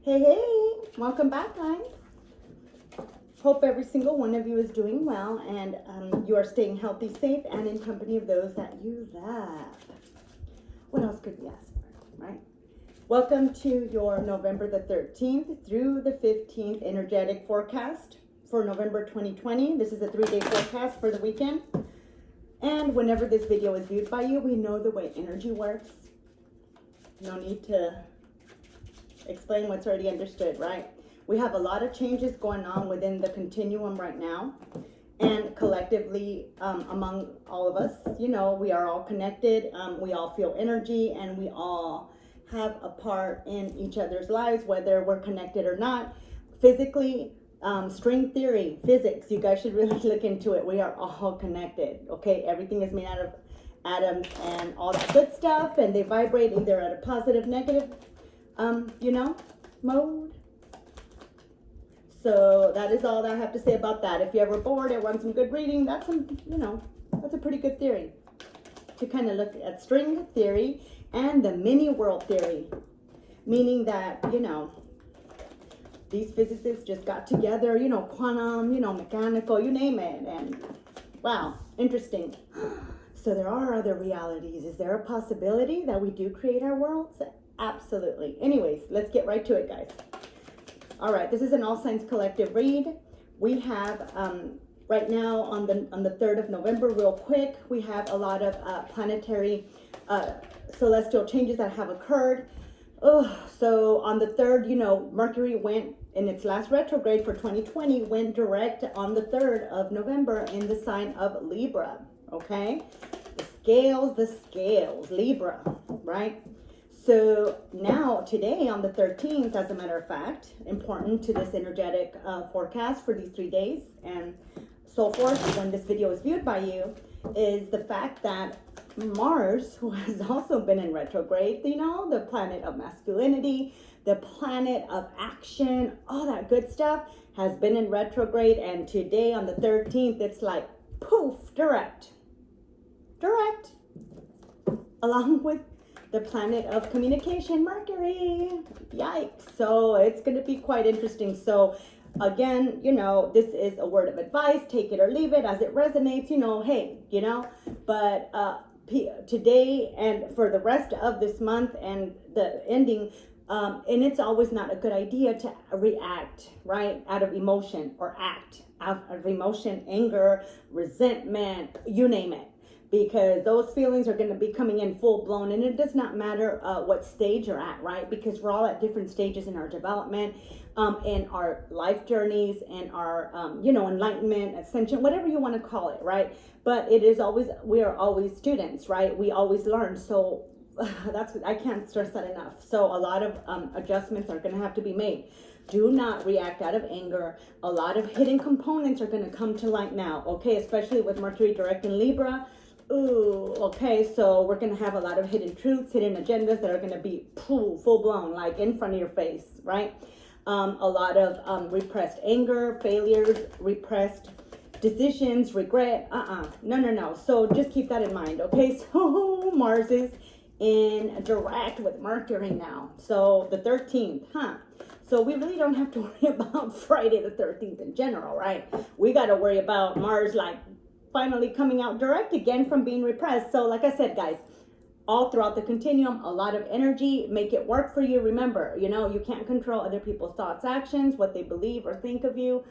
Hey, welcome back, guys. Hope every single one of you is doing well and you are staying healthy, safe, and in company of those that you love. What else could we ask for, right? Welcome to your November the 13th through the 15th energetic forecast for November 2020. This is a 3-day forecast for the weekend. And whenever this video is viewed by you, we know the way energy works. No need to explain what's already understood, right? We have a lot of changes going on within the continuum right now, and collectively among all of us, you know, we are all connected. We all feel energy, and we all have a part in each other's lives, whether we're connected or not. Physically, string theory, physics, you guys should really look into it. We are all connected, okay? Everything is made out of atoms and all that good stuff, and they vibrate either at a positive, negative, mode. So that is all that I have to say about that. If you're ever bored and want some good reading, that's a pretty good theory to kind of look at string theory and the mini world theory, meaning that, these physicists just got together, quantum, mechanical, you name it. And wow, interesting. So there are other realities. Is there a possibility that we do create our worlds? Absolutely. Anyways, let's get right to it, guys. All right, this is an all signs collective read. We have right now on the 3rd of November, real quick, we have a lot of planetary celestial changes that have occurred. So on the 3rd, Mercury went in its last retrograde for 2020, went direct on the 3rd of November in the sign of Libra. Okay, the scales, Libra, right? So now today on the 13th, as a matter of fact, important to this energetic forecast for these 3 days and so forth, when this video is viewed by you, is the fact that Mars, who has also been in retrograde, the planet of masculinity, the planet of action, all that good stuff, has been in retrograde. And today on the 13th, it's like poof, direct, along with the planet of communication, Mercury. Yikes. So it's going to be quite interesting. So again, this is a word of advice. Take it or leave it as it resonates, hey, but today and for the rest of this month and the ending, and it's always not a good idea to react, right, out of emotion, or act out of emotion, anger, resentment, you name it. Because those feelings are going to be coming in full blown, and it does not matter what stage you're at, right? Because we're all at different stages in our development, in our life journeys, and our, enlightenment, ascension, whatever you want to call it, right? But we are always students, right? We always learn. So I can't stress that enough. So a lot of adjustments are going to have to be made. Do not react out of anger. A lot of hidden components are going to come to light now, okay? Especially with Mercury direct in Libra. Ooh, okay, so we're going to have a lot of hidden truths, hidden agendas that are going to be full blown, like in front of your face, right? A lot of repressed anger, failures, repressed decisions, regret. No. So just keep that in mind, okay? So Mars is in direct with Mercury now. So the 13th, So we really don't have to worry about Friday the 13th in general, right? We got to worry about Mars, finally coming out direct again from being repressed. So like I said, guys, all throughout the continuum, a lot of energy. Make it work for you. Remember, you can't control other people's thoughts, actions, what they believe or think of you.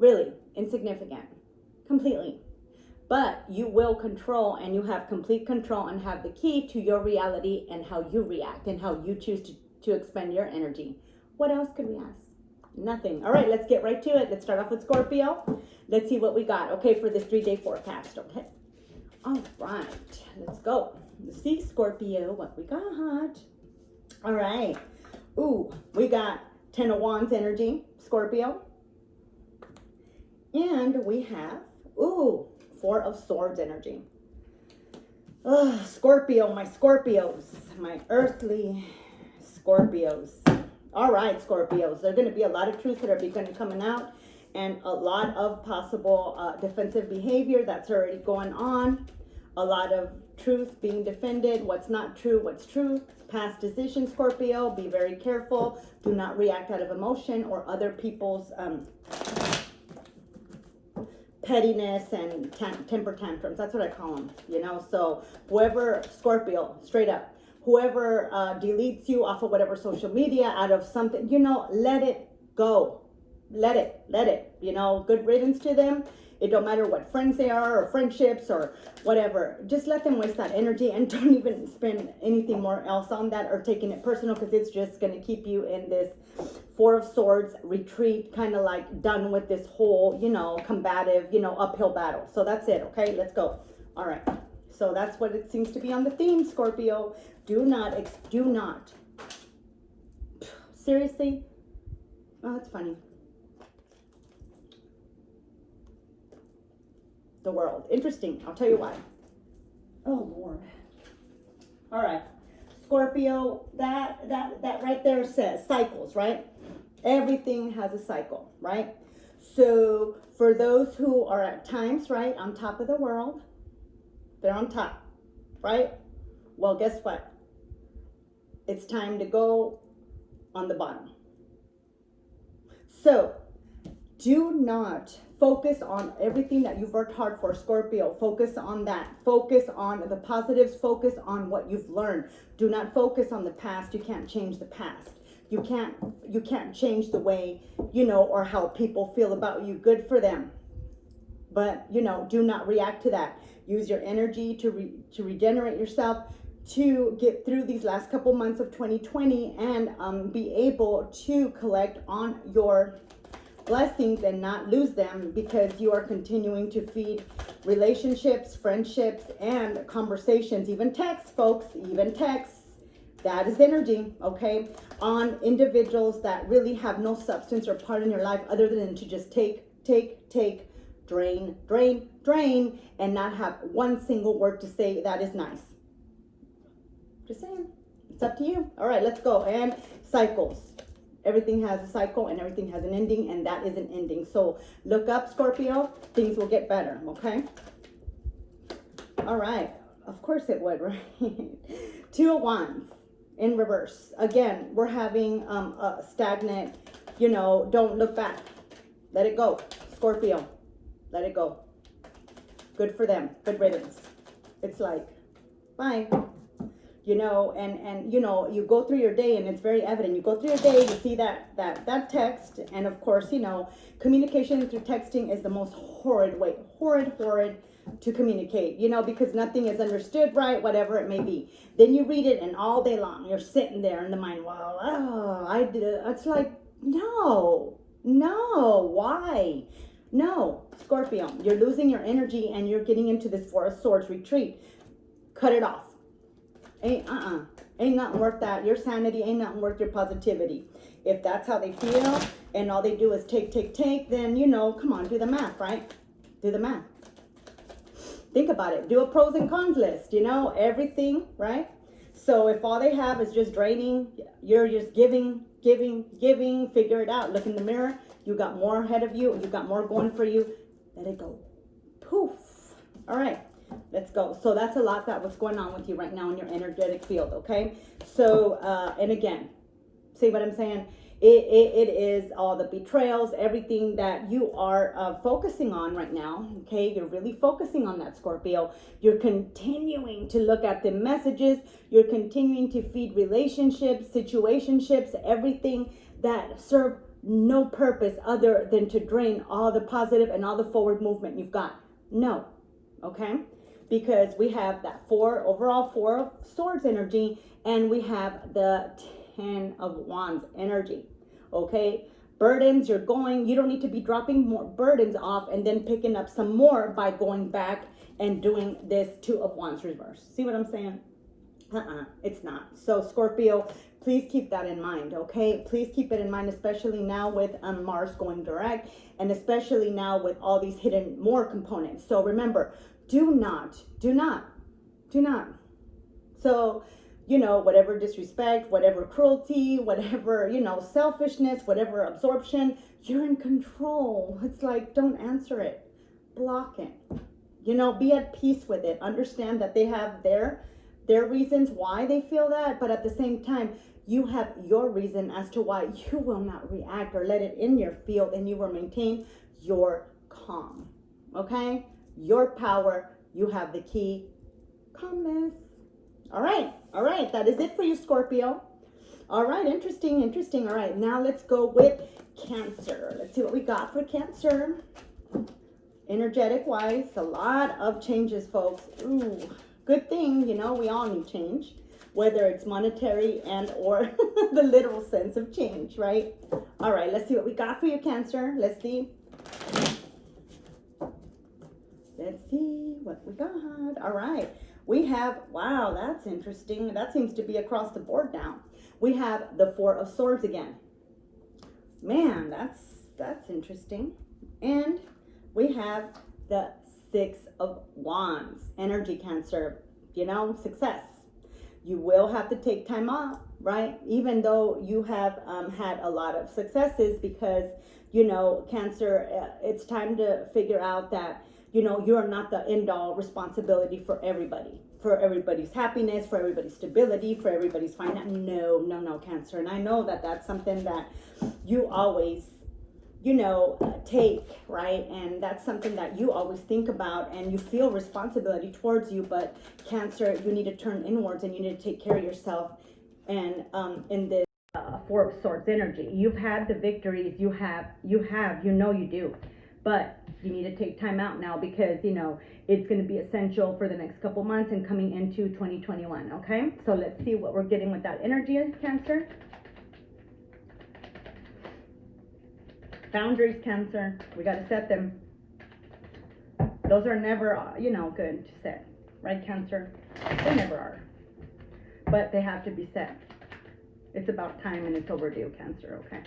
Really insignificant, completely. But you will control, and you have complete control and have the key to your reality and how you react and how you choose to expend your energy. What else could we ask? Nothing. All right, let's get right to it. Let's start off with Scorpio. Let's see what we got, okay, for this 3-day forecast, okay? All right, let's go. Let's see, Scorpio, what we got. All right. Ooh, we got 10 of Wands energy, Scorpio. And we have, 4 of Swords energy. Scorpio, my Scorpios, my earthly Scorpios. All right, Scorpios, there are going to be a lot of truths that are going to be coming out, and a lot of possible defensive behavior that's already going on. A lot of truth being defended, what's not true, what's true. Past decisions, Scorpio, be very careful. Do not react out of emotion or other people's pettiness and temper tantrums. That's what I call them, you know. So whoever, Scorpio, straight up, whoever deletes you off of whatever social media out of something, you know, let it go. Let it, you know, good riddance to them. It don't matter what friends they are or friendships or whatever. Just let them waste that energy and don't even spend anything more else on that or taking it personal, because it's just going to keep you in this Four of Swords retreat, kind of like done with this whole, you know, combative, you know, uphill battle. So that's it. Okay, let's go. All right. So that's what it seems to be on the theme, Scorpio. Do not. Seriously? Oh, that's funny. The World. Interesting. I'll tell you why. Oh, Lord. All right. Scorpio, that right there says cycles, right? Everything has a cycle, right? So for those who are at times, right, on top of the world, they're on top, right? Well, guess what? It's time to go on the bottom. So do not focus on everything that you've worked hard for, Scorpio. Focus on that. Focus on the positives. Focus on what you've learned. Do not focus on the past. You can't change the past. You can't change the way, you know, or how people feel about you. Good for them. But, you know, do not react to that. Use your energy to regenerate yourself, to get through these last couple months of 2020 and be able to collect on your blessings and not lose them, because you are continuing to feed relationships, friendships, and conversations, even texts, folks, even texts. That is energy, okay, on individuals that really have no substance or part in your life other than to just take, drain, and not have one single word to say that is nice. Just saying. It's up to you. All right, let's go. And cycles. Everything has a cycle and everything has an ending, and that is an ending. So look up, Scorpio. Things will get better, okay? All right. Of course it would, right? Two of Wands in reverse. Again, we're having a stagnant, you know, don't look back. Let it go, Scorpio. Let it go. Good for them. Good riddance. It's like, bye. You know, and you know, you go through your day and it's very evident. You go through your day, you see that text, and of course, you know, communication through texting is the most horrid way, horrid to communicate, you know, because nothing is understood, right? Whatever it may be. Then you read it and all day long you're sitting there in the mind, well, oh, I did it. It's like, no, why? No, Scorpio, you're losing your energy and you're getting into this Four of Swords retreat. Cut it off. Ain't nothing worth that. Your sanity ain't nothing worth your positivity. If that's how they feel and all they do is take, then, you know, come on, do the math, right? Do the math. Think about it. Do a pros and cons list, you know, everything, right? So if all they have is just draining, you're just giving, figure it out. Look in the mirror. You got more ahead of you. You got more going for you. Let it go. Poof. All right. Let's go. So that's a lot that what's going on with you right now in your energetic field, okay? So, and again, see what I'm saying? It is all the betrayals, everything that you are focusing on right now, okay? You're really focusing on that, Scorpio. You're continuing to look at the messages. You're continuing to feed relationships, situationships, everything that serve no purpose other than to drain all the positive and all the forward movement you've got. No, okay? Because we have that overall Four of Swords energy, and we have the 10 of Wands energy, okay? Burdens, you don't need to be dropping more burdens off and then picking up some more by going back and doing this Two of Wands reverse. See what I'm saying? It's not. So Scorpio, please keep that in mind, okay? Please keep it in mind, especially now with Mars going direct, and especially now with all these hidden more components. So remember, do not. So, you know, whatever disrespect, whatever cruelty, whatever, you know, selfishness, whatever absorption, you're in control. It's like, don't answer it. Block it. You know, be at peace with it. Understand that they have their reasons why they feel that, but at the same time, you have your reason as to why you will not react or let it in your field, and you will maintain your calm. Okay? Your power, you have the key, calmness. All right, that is it for you, Scorpio. All right, interesting. All right, now let's go with Cancer. Let's see what we got for Cancer. Energetic wise, a lot of changes, folks. Ooh, good thing, you know, we all need change, whether it's monetary and or the literal sense of change, right? All right, let's see what we got for you, Cancer. Let's see what we got. All right, we have, wow, that's interesting. That seems to be across the board now. We have the Four of Swords again. Man, that's interesting. And we have the Six of Wands. Energy, Cancer, you know, success. You will have to take time off, right? Even though you have had a lot of successes, because, you know, Cancer, it's time to figure out that, you know, you're not the end-all responsibility for everybody, for everybody's happiness, for everybody's stability, for everybody's finance. No, Cancer. And I know that that's something that you always, you know, take, right? And that's something that you always think about and you feel responsibility towards you. But Cancer, you need to turn inwards and you need to take care of yourself. And in this Four of Swords energy, you've had the victories, you know you do. But you need to take time out now, because, you know, it's going to be essential for the next couple months and coming into 2021, okay? So let's see what we're getting with that energy, Cancer. Boundaries, Cancer. We got to set them. Those are never, you know, good to set, right, Cancer? They never are. But they have to be set. It's about time and it's overdue, Cancer, okay?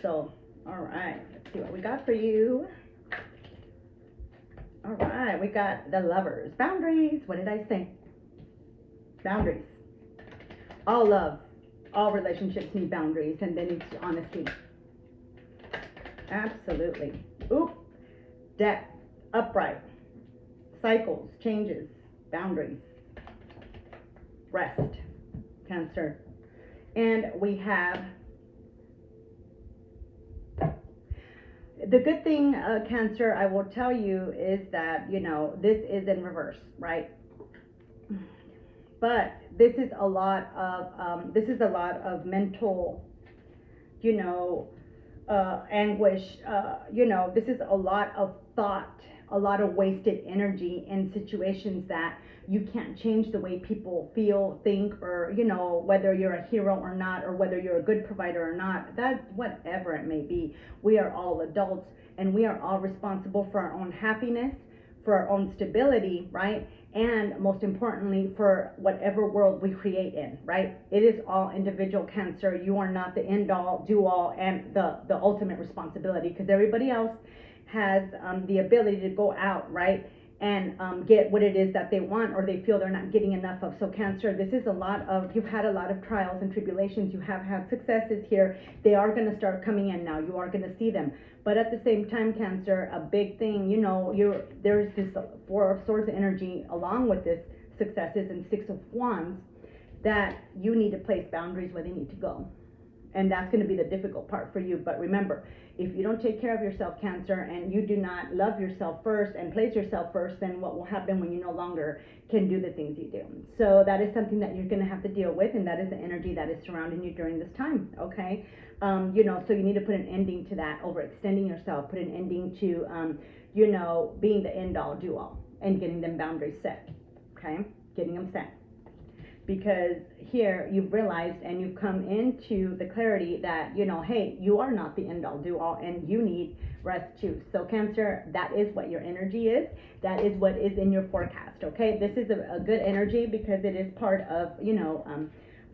So, all right. Let's see what we got for you. All right. We got the Lovers. Boundaries. What did I say? Boundaries. All love, all relationships need boundaries, and they need honesty. Absolutely. Oop. Death. Upright. Cycles. Changes. Boundaries. Rest. Cancer. And we have the good thing, Cancer, I will tell you, is that, you know, this is in reverse, right? But this is a lot of mental, you know, anguish. You know, this is a lot of thought, a lot of wasted energy in situations that you can't change the way people feel, think, or, you know, whether you're a hero or not, or whether you're a good provider or not, that whatever it may be, we are all adults and we are all responsible for our own happiness, for our own stability, right? And most importantly, for whatever world we create in, right? It is all individual, Cancer. You are not the end all, do all, and the ultimate responsibility, because everybody else has the ability to go out, right, and get what it is that they want, or they feel they're not getting enough of. So Cancer, this is a lot of, you've had a lot of trials and tribulations. You have had successes here. They are going to start coming in now. You are going to see them. But at the same time, Cancer, a big thing, you know, there's this Four of Swords energy along with this successes and Six of Wands, that you need to place boundaries where they need to go. And that's going to be the difficult part for you. But remember, if you don't take care of yourself, Cancer, and you do not love yourself first and place yourself first, then what will happen when you no longer can do the things you do? So that is something that you're going to have to deal with, and that is the energy that is surrounding you during this time, okay? You know, so you need to put an ending to that, overextending yourself, put an ending to, you know, being the end-all, do-all, and getting them boundaries set, okay? Getting them set. Because here you've realized and you've come into the clarity that, you know, hey, you are not the end all do all, and you need rest too. So Cancer, that is what your energy is. That is what is in your forecast, okay? This is a good energy because it is part of, you know,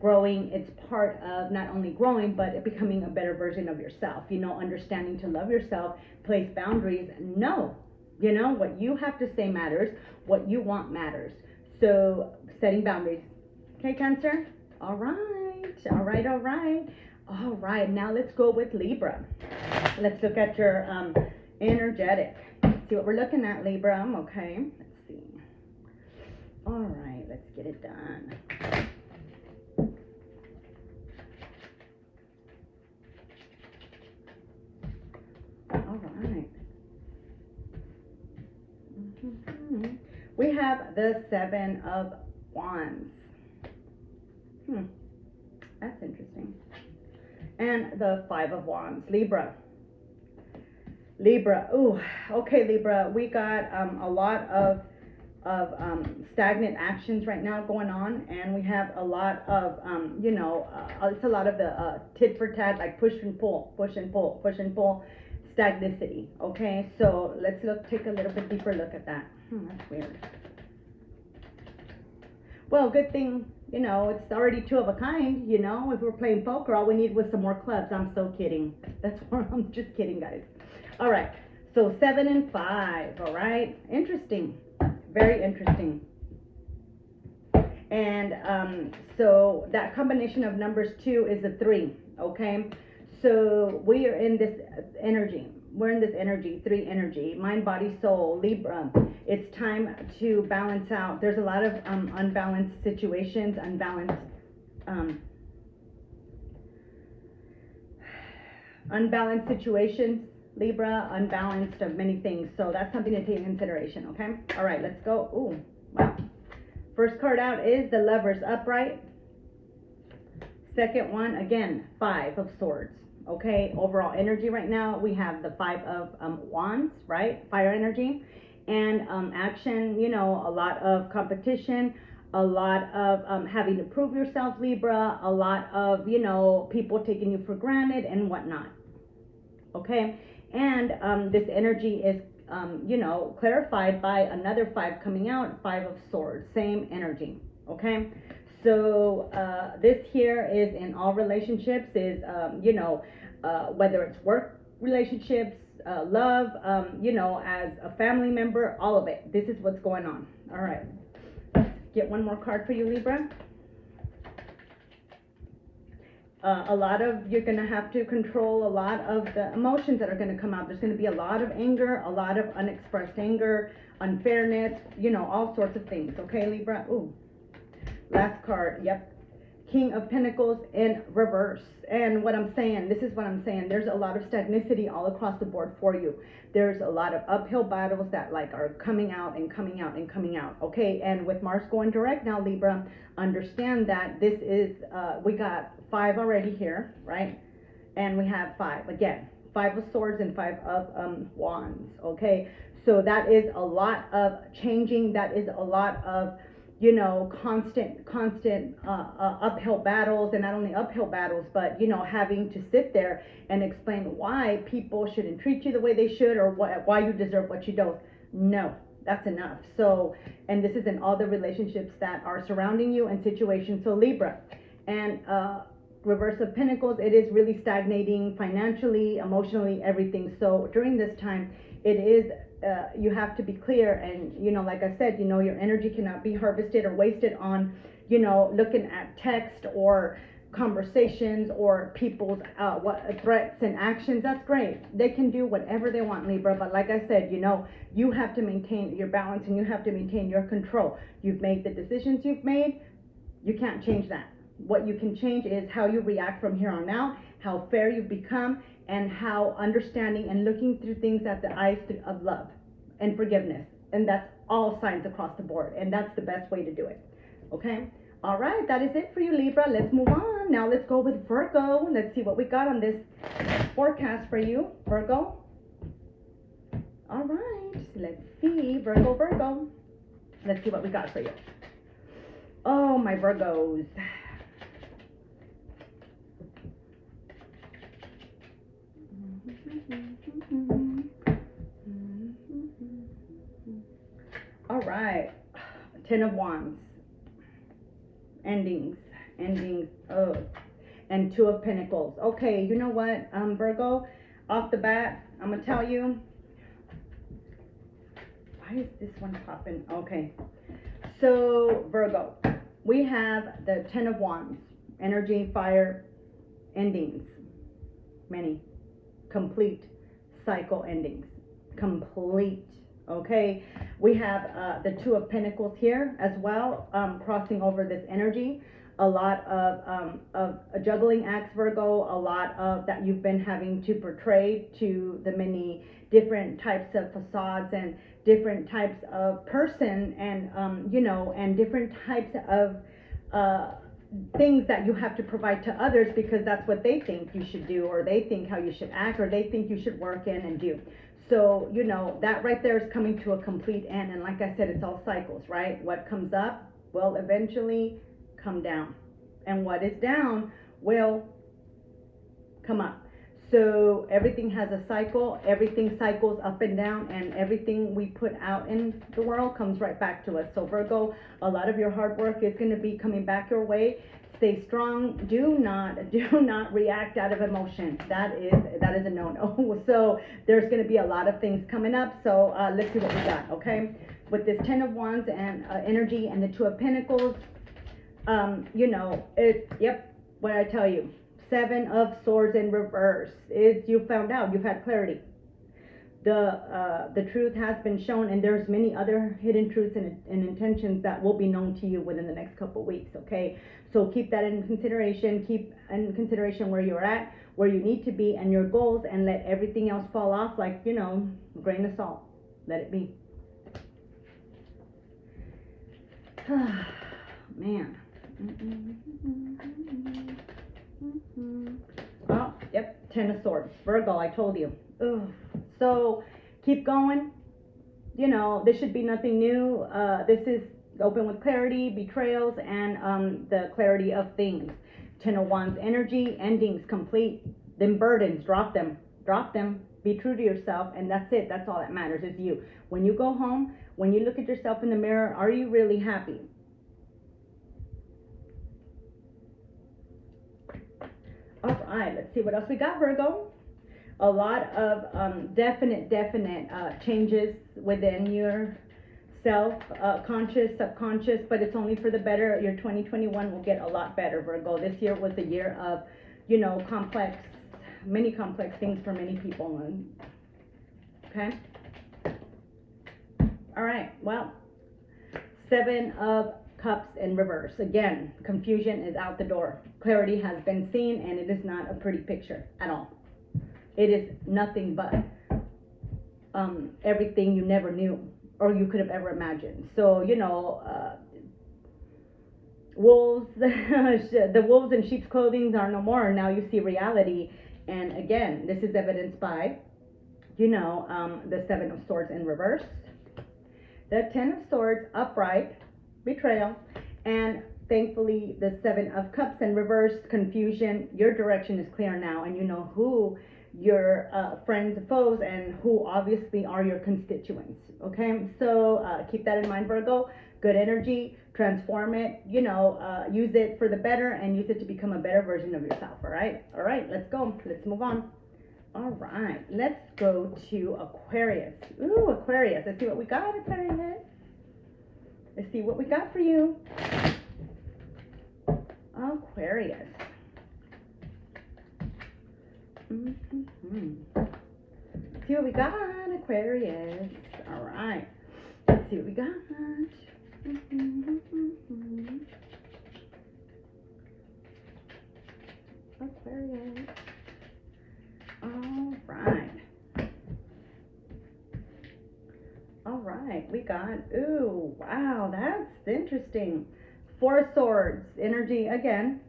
growing. It's part of not only growing, but becoming a better version of yourself, you know, understanding to love yourself, place boundaries. No, you know, what you have to say matters. What you want matters. So setting boundaries. Okay, Cancer? All right. Now let's go with Libra. Let's look at your energetic. Let's see what we're looking at, Libra. Okay, let's see. All right, let's get it done. All right. We have the Seven of Wands. That's interesting. And the Five of Wands, Libra. Ooh, okay, Libra. We got a lot of stagnant actions right now going on, and we have a lot of you know, it's a lot of the tit for tat, like push and pull, stagnicity. Okay, so let's take a little bit deeper look at that. That's weird. Well, good thing, you know, it's already two of a kind. You know, if we're playing poker, all we need was some more clubs. I'm so kidding. I'm just kidding, guys. All right, so 7 and 5. All right, interesting, very interesting. And so that combination of numbers 2 is a 3. Okay, so we are in this energy. We're in this energy, 3 energy, mind, body, soul, Libra. It's time to balance out. There's a lot of unbalanced situations, unbalanced situations, Libra, unbalanced of many things. So that's something to take into consideration, okay? All right, let's go. Ooh, wow. First card out is the Lovers upright. Second one, again, 5 of Swords. Okay, overall energy right now, we have the 5 of Wands, right? Fire energy. And action, you know, a lot of competition, a lot of having to prove yourself, Libra, a lot of, you know, people taking you for granted and whatnot. Okay, and this energy is, you know, clarified by another 5 coming out, 5 of Swords, same energy. Okay, so this here is in all relationships, is, you know, whether it's work relationships, love, you know, as a family member, all of it. This is what's going on. All right, let's get one more card for you, Libra. A lot of, you're going to have to control a lot of the emotions that are going to come out. There's going to be a lot of anger, a lot of unexpressed anger, unfairness, you know, all sorts of things. Okay, Libra. Ooh, last card. Yep, King of Pentacles in reverse. And what I'm saying, this is what I'm saying, there's a lot of stagnicity all across the board for you. There's a lot of uphill battles that like are coming out and coming out and coming out. Okay, and with Mars going direct now, Libra, understand that this is, we got 5 already here, right? And we have 5 again, 5 of Swords and 5 of Wands. Okay, so that is a lot of changing. That is a lot of, you know, constant uphill battles, and not only uphill battles, but, you know, having to sit there and explain why people shouldn't treat you the way they should, or why you deserve what you don't. No, that's enough. So, and this is in all the relationships that are surrounding you and situations. So Libra, and reverse of Pentacles, it is really stagnating financially, emotionally, everything. So during this time, it is, you have to be clear, and, you know, like I said, you know, your energy cannot be harvested or wasted on, you know, looking at text or conversations or people's threats and actions. That's great. They can do whatever they want, Libra, but like I said, you know, you have to maintain your balance and you have to maintain your control. You've made the decisions you've made. You can't change that. What you can change is how you react from here on out, how fair you've become, and how understanding and looking through things at the eyes of love and forgiveness. And that's all signs across the board, and that's the best way to do it. Okay, all right, that is it for you, Libra. Let's move on. Now let's go with Virgo. Let's see what we got on this forecast for you, Virgo. All right, let's see, Virgo. Let's see what we got for you. Oh, my Virgos. All right, 10 of Wands, endings, oh, and 2 of Pentacles. Okay, you know what, Virgo, off the bat, I'm gonna tell you, why is this one popping? Okay, so Virgo, we have the 10 of Wands, energy, fire, endings, many complete cycle endings, complete Okay, we have the Two of Pentacles here as well, crossing over this energy. A lot of juggling acts, Virgo, a lot of that you've been having to portray to the many different types of facades and different types of person, and you know, and different types of things that you have to provide to others because that's what they think you should do, or they think how you should act, or they think you should work in and do. So, you know, that right there is coming to a complete end. And like I said, it's all cycles, right? What comes up will eventually come down. And what is down will come up. So everything has a cycle. Everything cycles up and down. And everything we put out in the world comes right back to us. So Virgo, a lot of your hard work is going to be coming back your way. Stay strong. Do not react out of emotion. That is a no-no. So there's going to be a lot of things coming up. So let's see what we got, okay? With this 10 of Wands and energy and the 2 of Pentacles, you know, what I tell you, 7 of Swords in reverse is you found out, you've had clarity. The truth has been shown, and there's many other hidden truths and intentions that will be known to you within the next couple weeks, okay? So keep that in consideration. Keep in consideration where you're at, where you need to be, and your goals, and let everything else fall off like, you know, a grain of salt. Let it be. Man. Oh, yep, 10 of Swords. Virgo, I told you. Ugh. So keep going. You know, this should be nothing new. This is open with clarity, betrayals, and the clarity of things. 10 of Wands energy, endings, complete. Then burdens, drop them. Drop them. Be true to yourself, and that's it. That's all that matters is you. When you go home, when you look at yourself in the mirror, are you really happy? All right, let's see what else we got, Virgo. A lot of definite changes within yourself, conscious, subconscious, but it's only for the better. Your 2021 will get a lot better, Virgo. This year was a year of, you know, many complex things for many people. Okay? All right, well, 7 of Cups in reverse. Again, confusion is out the door. Clarity has been seen, and it is not a pretty picture at all. It is nothing but everything you never knew or you could have ever imagined. So, you know, wolves, the wolves in sheep's clothing are no more. Now you see reality. And again, this is evidenced by, you know, the 7 of Swords in reverse, the 10 of Swords upright, betrayal, and thankfully the 7 of Cups in reverse, confusion. Your direction is clear now, and you know who your friends, foes, and who obviously are your constituents. Okay, so keep that in mind, Virgo. Good energy, transform it, you know, use it for the better, and use it to become a better version of yourself. All right, let's go. Let's move on. All right, let's go to Aquarius. Ooh, Aquarius. Let's see what we got, Aquarius. Let's see what we got for you. Aquarius. Let's see what we got, Aquarius. All right. Let's see what we got. Aquarius. All right. All right, we got, ooh, wow, that's interesting. 4 of Swords, energy again.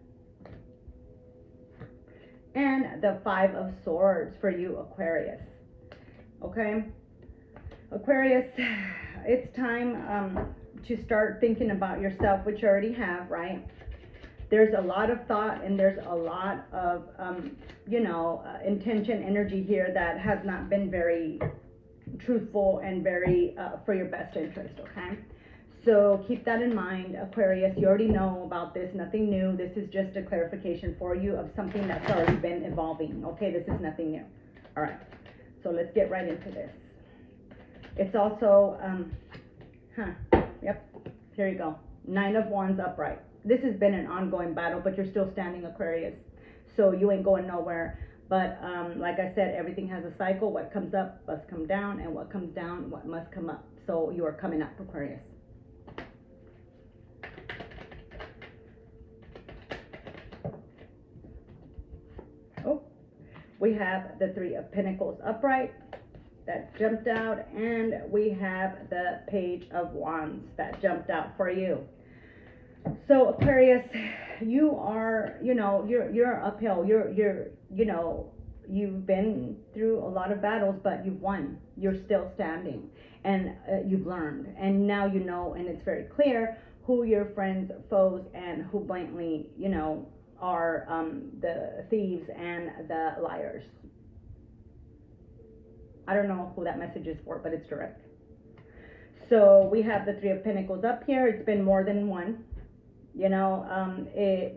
And the 5 of Swords for you, Aquarius. Okay, Aquarius, it's time to start thinking about yourself, which you already have, right? There's a lot of thought, and there's a lot of, you know, intention, energy here that has not been very truthful and very for your best interest. Okay, so keep that in mind, Aquarius. You already know about this, nothing new. This is just a clarification for you of something that's already been evolving. Okay, this is nothing new. All right, so let's get right into this. It's also yep, here you go. 9 of Wands upright. This has been an ongoing battle, but you're still standing, Aquarius, so you ain't going nowhere. But like I said, everything has a cycle. What comes up must come down, and what comes down, what must come up. So you are coming up, Aquarius. Oh, we have the Three of Pentacles upright that jumped out, and we have the Page of Wands that jumped out for you. So Aquarius, you are, you know, you're uphill. You're you know, you've been through a lot of battles, but you've won. You're still standing, and you've learned, and now you know, and it's very clear who your friends, foes, and who blatantly, you know, are the thieves and the liars. I don't know who that message is for, but it's direct. So we have the Three of Pentacles up here. It's been more than one. You know,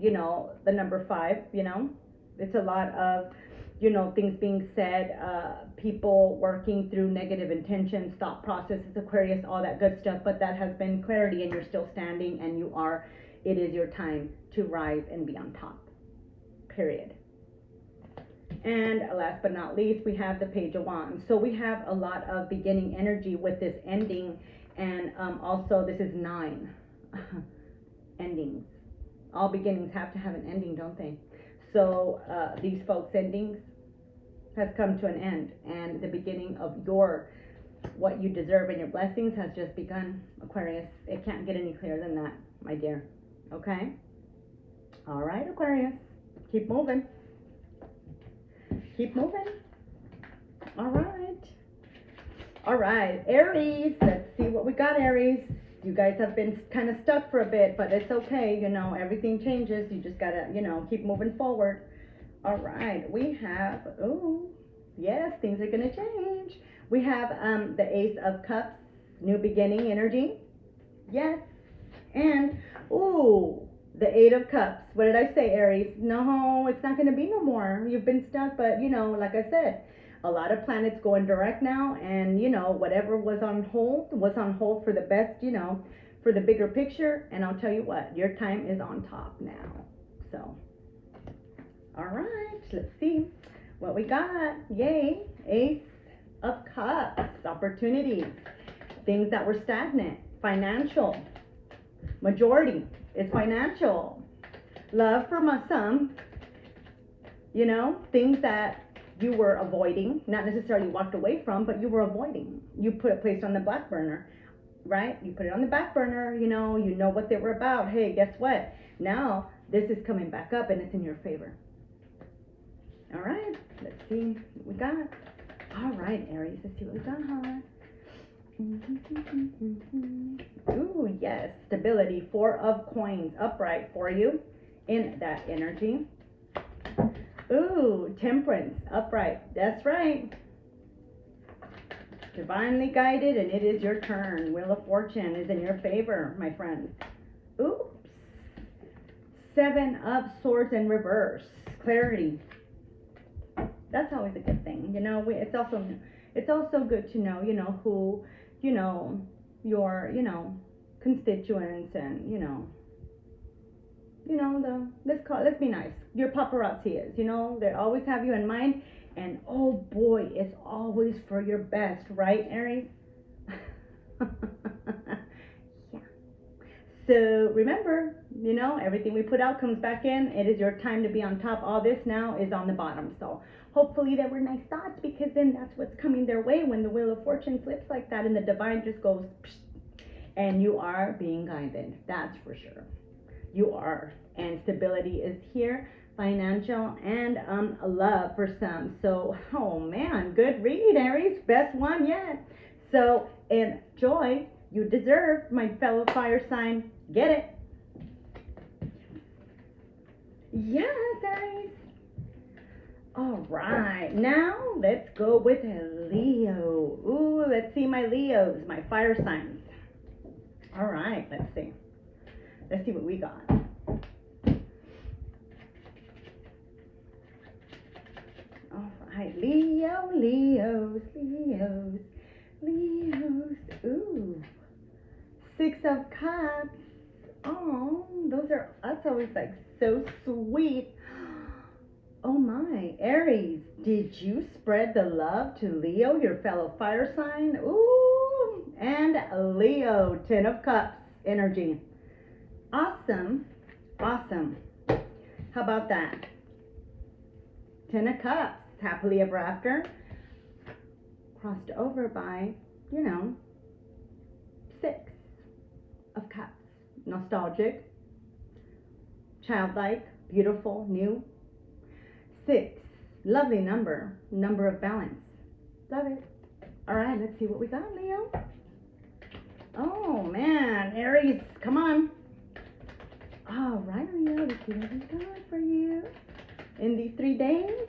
you know, the number 5, you know, it's a lot of, you know, things being said, people working through negative intentions, thought processes, Aquarius, all that good stuff. But that has been clarity, and you're still standing, and you are, it is your time to rise and be on top, period. And last but not least, we have the Page of Wands. So we have a lot of beginning energy with this ending, and also this is 9. Endings. All beginnings have to have an ending, don't they? So these folks' endings has come to an end, and the beginning of your, what you deserve and your blessings has just begun, Aquarius. It can't get any clearer than that, my dear. Okay? All right, Aquarius. Keep moving. Keep moving. All right. All right, Aries. Let's see what we got, Aries. You guys have been kind of stuck for a bit, but it's okay. You know, everything changes. You just gotta, you know, keep moving forward. All right, we have, oh, yes, things are gonna change. We have the Ace of Cups, new beginning energy. Yes, and, ooh, the Eight of Cups. What did I say, Aries? No, it's not gonna be no more. You've been stuck, but, you know, like I said, a lot of planets going direct now, and you know, whatever was on hold for the best, you know, for the bigger picture. And I'll tell you what, your time is on top now. So, all right, let's see what we got. Yay, Ace of Cups, opportunities, things that were stagnant, financial, majority is financial, love for some, you know, things that you were avoiding, not necessarily walked away from, but you were avoiding. You put it placed on the back burner, right? You put it on the back burner, you know what they were about. Hey, guess what? Now this is coming back up, and it's in your favor. All right, let's see what we got. All right, Aries, let's see what we got. Ooh, yes, stability, 4 of Coins upright for you in that energy. Ooh, Temperance, upright. That's right. Divinely guided, and it is your turn. Wheel of Fortune is in your favor, my friends. Oops. 7 of Swords in reverse. Clarity. That's always a good thing. You know, it's also good to know, you know, who, you know, your, you know, constituents, and, you know, let's be nice. Your paparazzi is, you know, they always have you in mind, and oh boy, it's always for your best, right, Aries? Yeah. So remember, you know, everything we put out comes back in. It is your time to be on top. All this now is on the bottom. So hopefully there were nice thoughts, because then that's what's coming their way when the Wheel of Fortune flips like that, and the divine just goes, psh, and you are being guided. That's for sure. You are, and stability is here, financial, and love for some. So, oh man, good read, Aries, best one yet. So enjoy. You deserve, my fellow fire sign. Get it? Yes, Aries. All right, now let's go with Leo. Ooh, let's see my Leos, my fire signs. All right, let's see. Let's see what we got. All right, Leos. Ooh, 6 of Cups. Oh, that's always like so sweet. Oh my, Okay, Aries, did you spread the love to Leo, your fellow fire sign? Ooh, and Leo, 10 of Cups energy. Awesome, awesome. How about that? 10 of Cups, happily ever after. Crossed over by, you know, 6 of Cups. Nostalgic, childlike, beautiful, new. 6, lovely number of balance. Love it. All right, let's see what we got, Leo. Oh man, Aries, come on. All right, Leo, let's see what we got for you in these 3 days.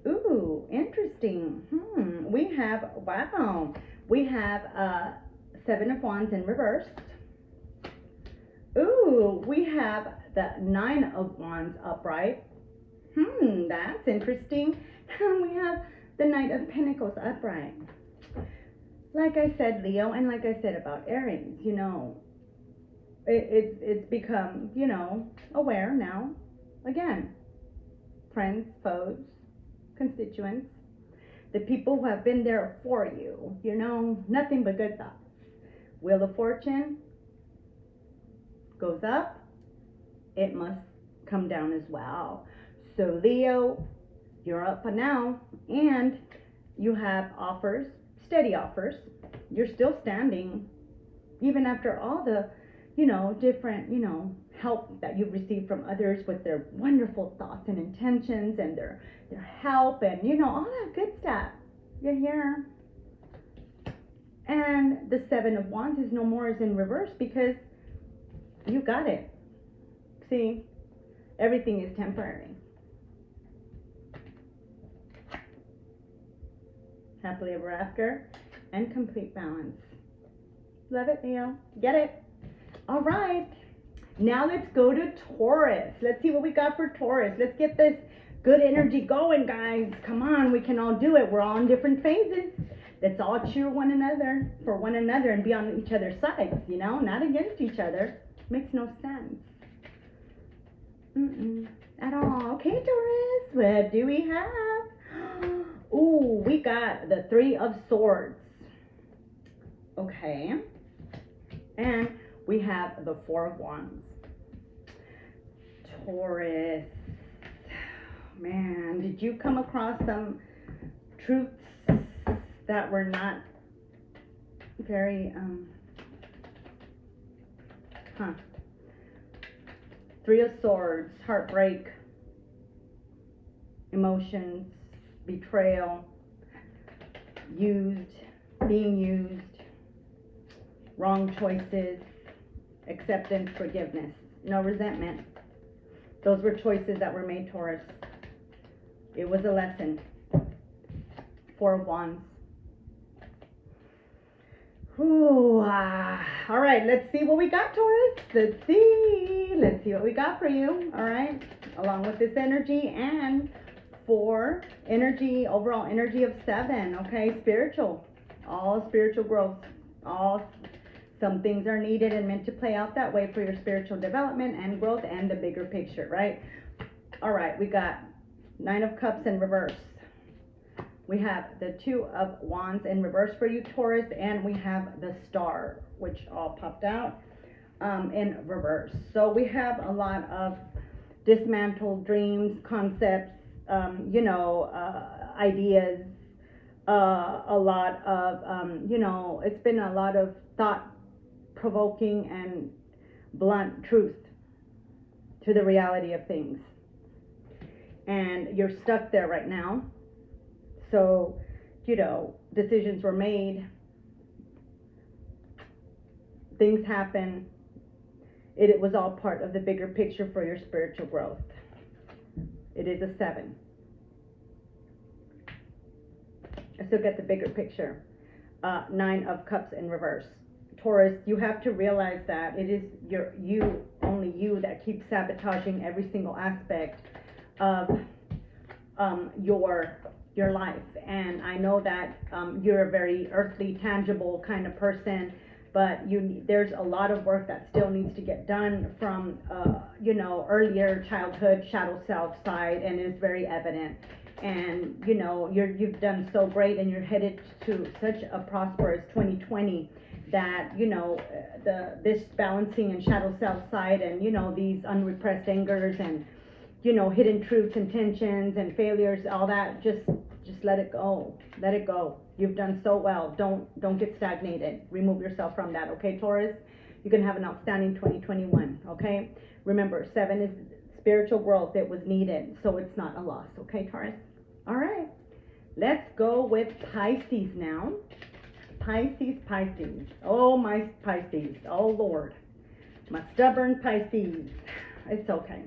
Ooh, interesting. We have, wow, we have 7 of Wands in reverse. Ooh, we have the 9 of Wands upright. That's interesting. We have the Knight of Pentacles upright. Like I said, Leo, and like I said about Aries, you know, it's become, you know, aware now. Again, friends, foes, constituents, the people who have been there for you, you know, nothing but good thoughts. Wheel of Fortune goes up, it must come down as well. So Leo, you're up now, and you have offers, steady offers. You're still standing, even after all the, you know, different, you know, help that you've received from others with their wonderful thoughts and intentions and their help and, you know, all that good stuff. You're here. And the 7 of Wands is no more, is in reverse, because you got it. See, everything is temporary. Happily ever after and complete balance. Love it, Leo. Get it? All right. Now let's go to Taurus. Let's see what we got for Taurus. Let's get this good energy going, guys. Come on, we can all do it. We're all in different phases. Let's all cheer one another for one another and be on each other's sides, you know, not against each other. Makes no sense. At all. Okay, Taurus, what do we have? Ooh, we got the 3 of Swords. Okay. And we have the 4 of Wands. Taurus. Man, did you come across some truths that were not very, 3 of Swords, heartbreak, emotions, betrayal, being used, wrong choices, acceptance, forgiveness, no resentment. Those were choices that were made, Taurus. It was a lesson. 4 of Wands. Ooh, all right, let's see what we got, Taurus. Let's see what we got for you. All right, along with this energy, and for energy, overall energy of 7. Okay, spiritual, all spiritual growth, some things are needed and meant to play out that way for your spiritual development and growth and the bigger picture, right? All right, we got 9 of Cups in reverse. We have the 2 of Wands in reverse for you, Taurus, and we have the Star, which all popped out in reverse. So we have a lot of dismantled dreams, concepts, you know, ideas, a lot of, you know, it's been a lot of thought-provoking and blunt truth to the reality of things. And you're stuck there right now. So, you know, decisions were made, things happen. It was all part of the bigger picture for your spiritual growth. It is a 7. I still get the bigger picture. 9 of Cups in reverse. Taurus, you have to realize that it is only you that keeps sabotaging every single aspect of your life. And I know that you're a very earthly, tangible kind of person. but there's a lot of work that still needs to get done from, you know, earlier childhood shadow self side, and it's very evident. And, you know, you've done so great, and you're headed to such a prosperous 2020 that, you know, this balancing and shadow self side, and, you know, these unrepressed angers and, you know, hidden truths, intentions, and failures, all that, just let it go. Let it go. You've done so well. Don't get stagnated. Remove yourself from that, okay, Taurus? You can have an outstanding 2021, okay? Remember, 7 is spiritual growth. It was needed, so it's not a loss, okay, Taurus? All right. Let's go with Pisces now. Pisces. Oh, my Pisces. Oh, Lord. My stubborn Pisces. It's okay.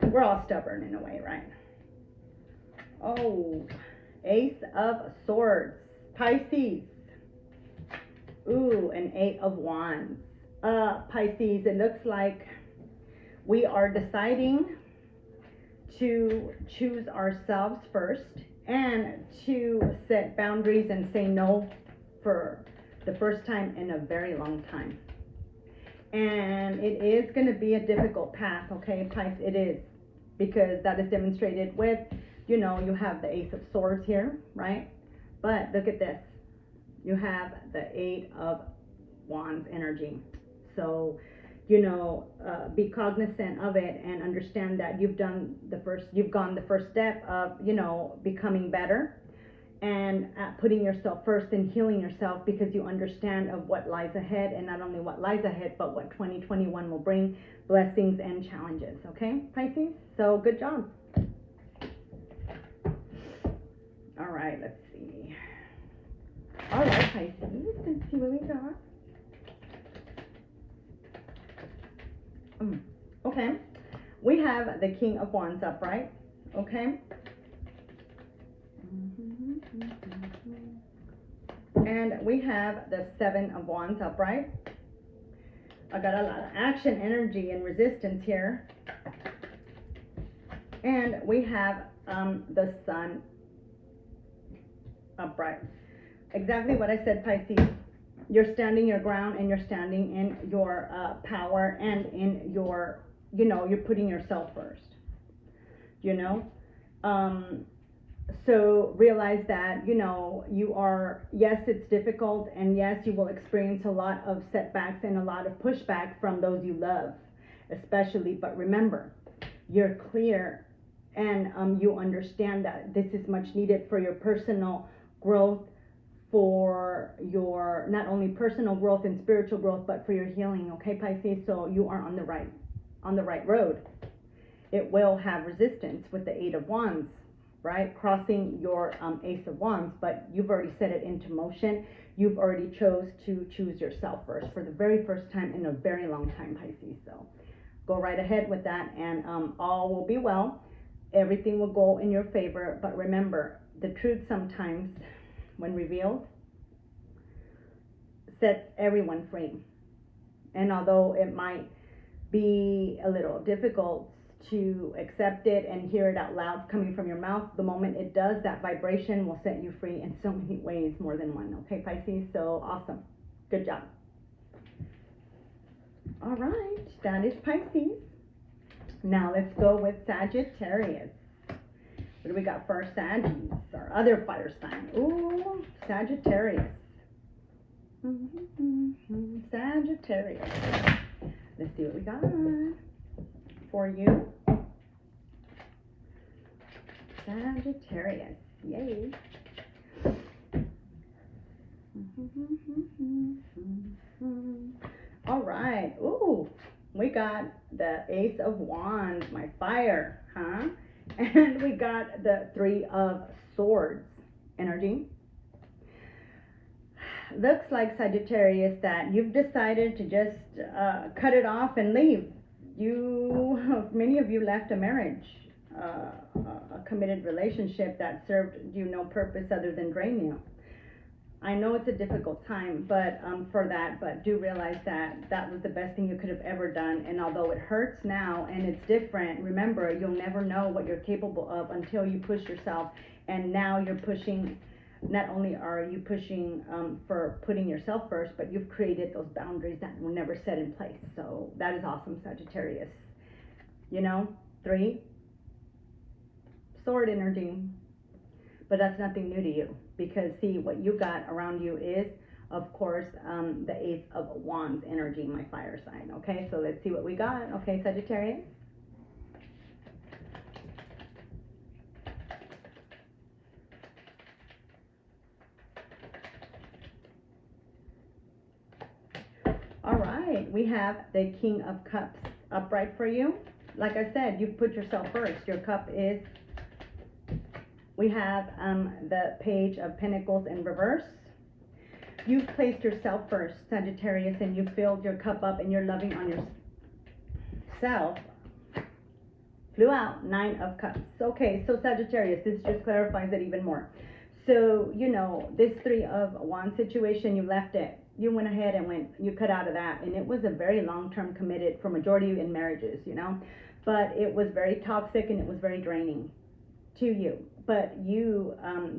We're all stubborn in a way, right? Oh, Ace of Swords, Pisces. Ooh, an 8 of Wands. Pisces, it looks like we are deciding to choose ourselves first and to set boundaries and say no for the first time in a very long time. And it is going to be a difficult path, okay, Pisces? It is, because that is demonstrated with, you know, you have the Ace of Swords here, right? But look at this. You have the 8 of Wands energy. So, you know, be cognizant of it and understand that you've gone the first step of, you know, becoming better and putting yourself first and healing yourself, because you understand of what lies ahead, and not only what lies ahead, but what 2021 will bring, blessings and challenges, okay, Pisces? So good job. All right, let's see. All right, Pisces, let's see what we got. Okay, we have the King of Wands upright, okay? And we have the 7 of Wands upright. I got a lot of action, energy, and resistance here. And we have the Sun upright. Exactly what I said, Pisces. You're standing your ground, and you're standing in your power, and in your, you know, you're putting yourself first, you know. So realize that, you know, you are, yes, it's difficult, and yes, you will experience a lot of setbacks and a lot of pushback from those you love, especially. But remember, you're clear, and you understand that this is much needed for your personal growth, for your not only personal growth and spiritual growth, but for your healing, okay, Pisces? So you are on the right road. It will have resistance with the 8 of Wands, right? Crossing your Ace of Wands, but you've already set it into motion. You've already chose to choose yourself first for the very first time in a very long time, Pisces. So go right ahead with that, and all will be well. Everything will go in your favor. But remember, the truth sometimes, when revealed, sets everyone free. And although it might be a little difficult to accept it and hear it out loud coming from your mouth, the moment it does, that vibration will set you free in so many ways, more than one, okay, Pisces? So awesome. Good job. All right, that is Pisces. Now let's go with Sagittarius. What do we got for our Saggies, our other fire sign? Ooh, Sagittarius. Sagittarius. Let's see what we got for you. Sagittarius. Yay. All right. Ooh, we got the Ace of Wands, my fire, huh? And we got the 3 of Swords energy. Looks like, Sagittarius, that you've decided to just cut it off and leave. Many of you left a marriage, a committed relationship that served you no purpose other than drain you. I know it's a difficult time, but do realize that that was the best thing you could have ever done. And although it hurts now and it's different, remember, you'll never know what you're capable of until you push yourself. And now you're pushing not only are you pushing for putting yourself first, but you've created those boundaries that were never set in place. So that is awesome, Sagittarius. You know, 3, sword energy. But that's nothing new to you, because see, what you got around you is, of course, the Ace of Wands energy, my fire sign. Okay, so let's see what we got. Okay, Sagittarius. All right, we have the King of Cups upright for you. Like I said, you've put yourself first. Your cup is, we have the Page of Pentacles in reverse. You've placed yourself first, Sagittarius, and you filled your cup up and you're loving on yourself. Flew out, 9 of Cups. Okay, so Sagittarius, this just clarifies it even more. So, you know, this 3 of Wands situation, you left it. You went ahead and you cut out of that. And it was a very long-term committed for majority in marriages, you know. But it was very toxic and it was very draining to you. But you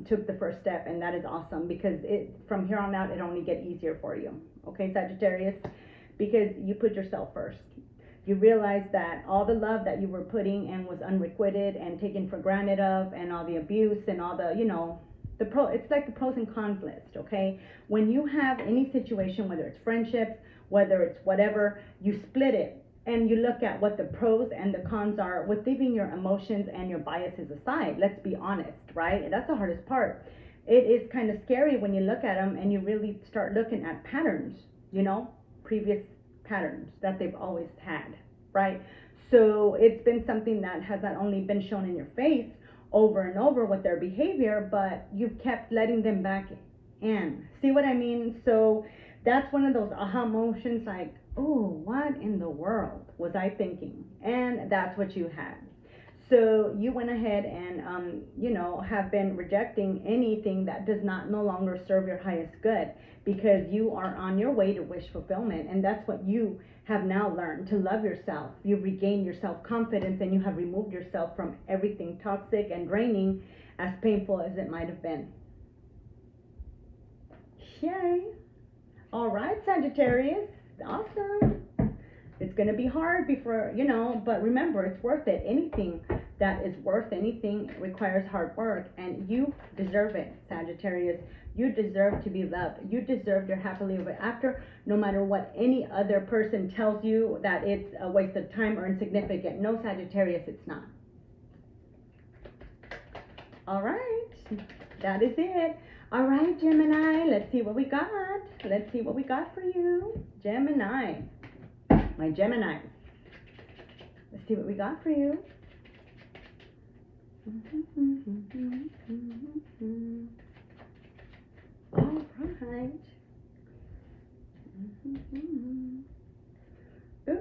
took the first step, and that is awesome, because from here on out, it only gets easier for you. Okay, Sagittarius, because you put yourself first. You realize that all the love that you were putting in was unrequited and taken for granted of, and all the abuse and all the, you know, it's like the pros and cons list, okay? When you have any situation, whether it's friendships, whether it's whatever, you split it and you look at what the pros and the cons are with leaving your emotions and your biases aside. Let's be honest, right? And that's the hardest part. It is kind of scary when you look at them and you really start looking at patterns, you know, previous patterns that they've always had, right? So it's been something that has not only been shown in your face over and over with their behavior, but you've kept letting them back in. See what I mean? So that's one of those aha emotions, like, oh, what in the world was I thinking? And that's what you had. So you went ahead and, you know, have been rejecting anything that does not no longer serve your highest good, because you are on your way to wish fulfillment. And that's what you have now learned, to love yourself. You've regained your self-confidence, and you have removed yourself from everything toxic and draining, as painful as it might have been. Yay. All right, Sagittarius. Awesome. It's going to be hard before, you know, but remember, it's worth it. Anything that is worth anything requires hard work, and you deserve it, Sagittarius. You deserve to be loved. You deserve your happily ever after, no matter what any other person tells you that it's a waste of time or insignificant. No, Sagittarius, it's not. All right, that is it. All right, Gemini, let's see what we got. Let's see what we got for you. Gemini, my Gemini. Let's see what we got for you. All right.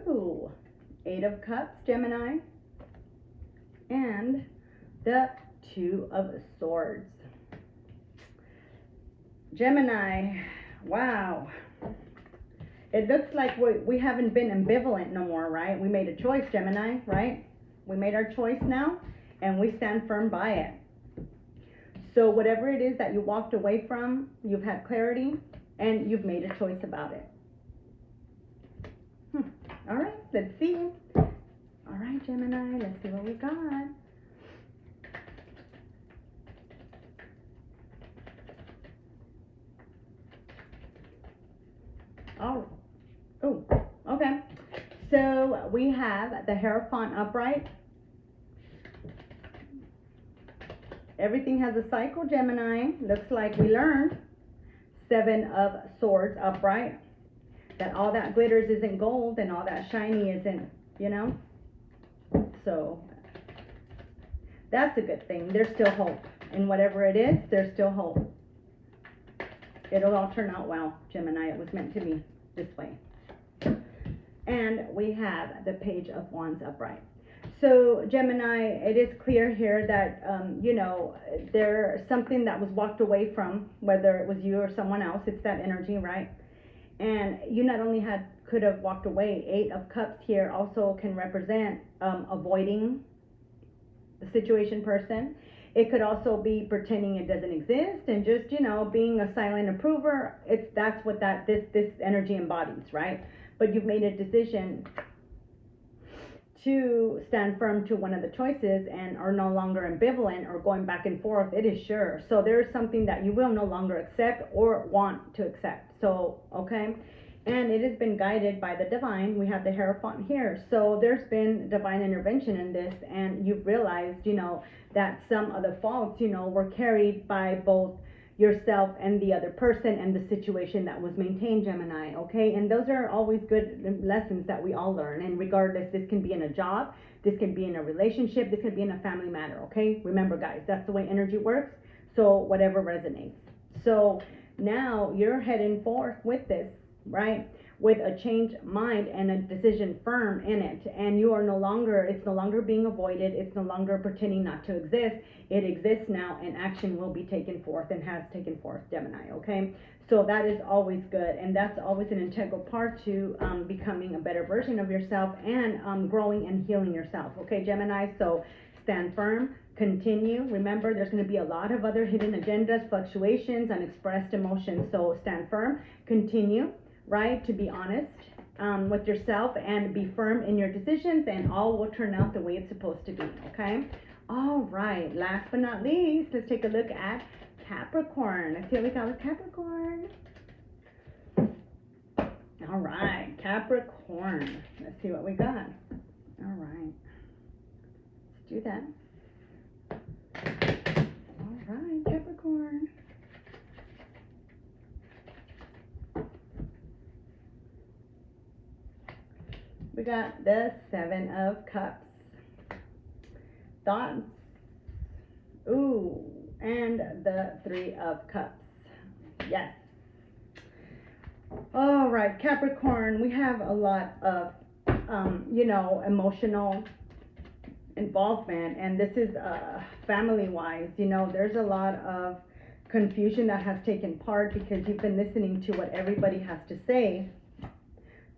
Ooh, 8 of Cups, Gemini. And the 2 of Swords. Gemini, wow. It looks like we haven't been ambivalent no more, right? We made a choice, Gemini, right? We made our choice now, and we stand firm by it. So whatever it is that you walked away from, you've had clarity, and you've made a choice about it. All right, let's see. All right, Gemini, let's see what we got. Oh, okay. So we have the Hierophant upright. Everything has a cycle, Gemini. Looks like we learned. 7 of Swords upright. That all that glitters isn't gold, and all that shiny isn't, you know. So that's a good thing. There's still hope. And whatever it is, there's still hope. It'll all turn out well, Gemini. It was meant to be this way. And we have the Page of Wands upright. So Gemini, it is clear here that, you know, there's something that was walked away from, whether it was you or someone else. It's that energy, right? And you not only could have walked away. 8 of Cups here also can represent avoiding the situation person. It could also be pretending it doesn't exist and just, you know, being a silent approver. That's what this energy embodies, right? But you've made a decision to stand firm to one of the choices and are no longer ambivalent or going back and forth. It is sure. So there's something that you will no longer accept or want to accept. So, okay. And it has been guided by the divine. We have the Hierophant here. So there's been divine intervention in this, and you've realized, you know, that some of the faults, you know, were carried by both yourself and the other person and the situation that was maintained, Gemini, okay? And those are always good lessons that we all learn. And regardless, this can be in a job, this can be in a relationship, this can be in a family matter, okay? Remember, guys, that's the way energy works. So whatever resonates. So now you're heading forth with this, right? With a changed mind and a decision firm in it. And you are no longer, it's no longer being avoided. It's no longer pretending not to exist. It exists now, and action will be taken forth and has taken forth, Gemini, okay? So that is always good. And that's always an integral part to becoming a better version of yourself and growing and healing yourself, okay, Gemini? So stand firm, continue. Remember, there's going to be a lot of other hidden agendas, fluctuations, unexpressed emotions. So stand firm, continue, right, to be honest with yourself and be firm in your decisions, and all will turn out the way it's supposed to be, okay? All right, last but not least, let's take a look at Capricorn. Let's see what we got with Capricorn. All right, Capricorn. Let's see what we got. All right, let's do that. All right, Capricorn. We got the Seven of Cups. Thoughts. Ooh, and the Three of Cups. Yes. All right, Capricorn, we have a lot of, you know, emotional involvement, and this is family-wise, you know, there's a lot of confusion that has taken part because you've been listening to what everybody has to say.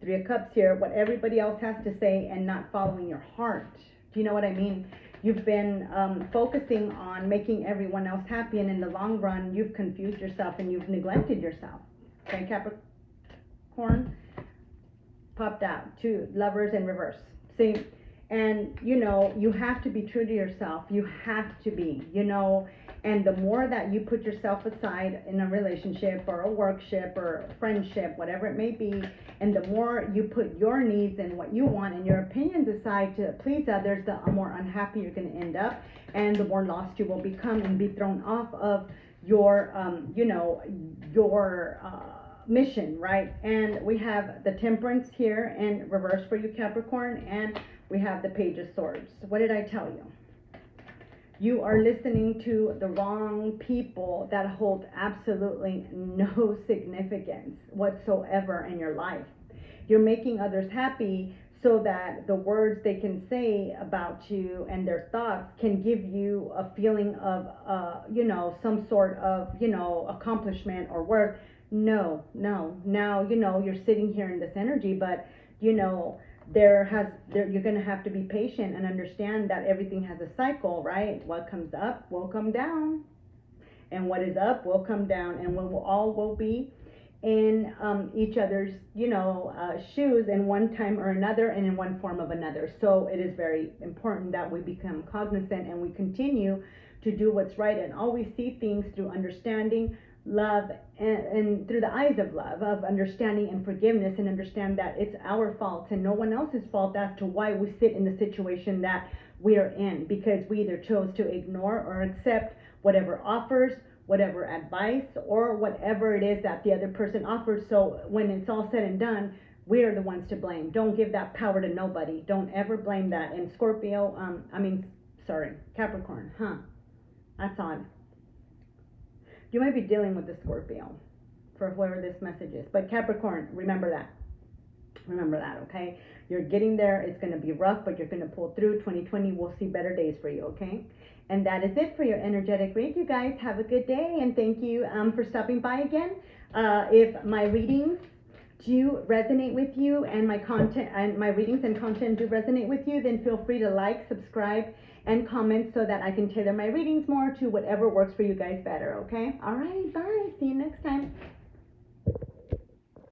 Three of Cups here, what everybody else has to say, and not following your heart. Do you know what I mean? You've been focusing on making everyone else happy, and in the long run, you've confused yourself and you've neglected yourself. Okay, Capricorn popped out. Two Lovers in reverse. See, and you know, you have to be true to yourself. You have to be, you know, and the more that you put yourself aside in a relationship or a workship or a friendship, whatever it may be, and the more you put your needs and what you want and your opinions aside to please others, the more unhappy you're going to end up, and the more lost you will become and be thrown off of your, you know, your mission, right? And we have the Temperance here in reverse for you, Capricorn, and we have the Page of Swords. What did I tell you? You are listening to the wrong people that hold absolutely no significance whatsoever in your life. You're making others happy so that the words they can say about you and their thoughts can give you a feeling of, you know, some sort of, you know, accomplishment or worth. No. Now, you know, you're sitting here in this energy, but, you know, you're going to have to be patient and understand that everything has a cycle, right? What comes up will come down, and what is up will come down, and we will be in each other's, you know, shoes in one time or another, and in one form of another. So it is very important that we become cognizant and we continue to do what's right and always see things through understanding, love, and through the eyes of love, of understanding and forgiveness, and understand that it's our fault and no one else's fault as to why we sit in the situation that we're in, because we either chose to ignore or accept whatever offers, whatever advice, or whatever it is that the other person offers. So when it's all said and done, we're the ones to blame. Don't give that power to nobody. Don't ever blame that. And Scorpio, Capricorn, that's odd. You might be dealing with the Scorpio for whoever this message is. But Capricorn, remember that. Remember that, okay? You're getting there. It's going to be rough, but you're going to pull through. 2020, we'll see better days for you, okay? And that is it for your energetic read. You guys have a good day, and thank you for stopping by again. If my readings do resonate with you, and my content and my readings and content do resonate with you, then feel free to like, subscribe, and comment so that I can tailor my readings more to whatever works for you guys better, okay? All right, bye. See you next time.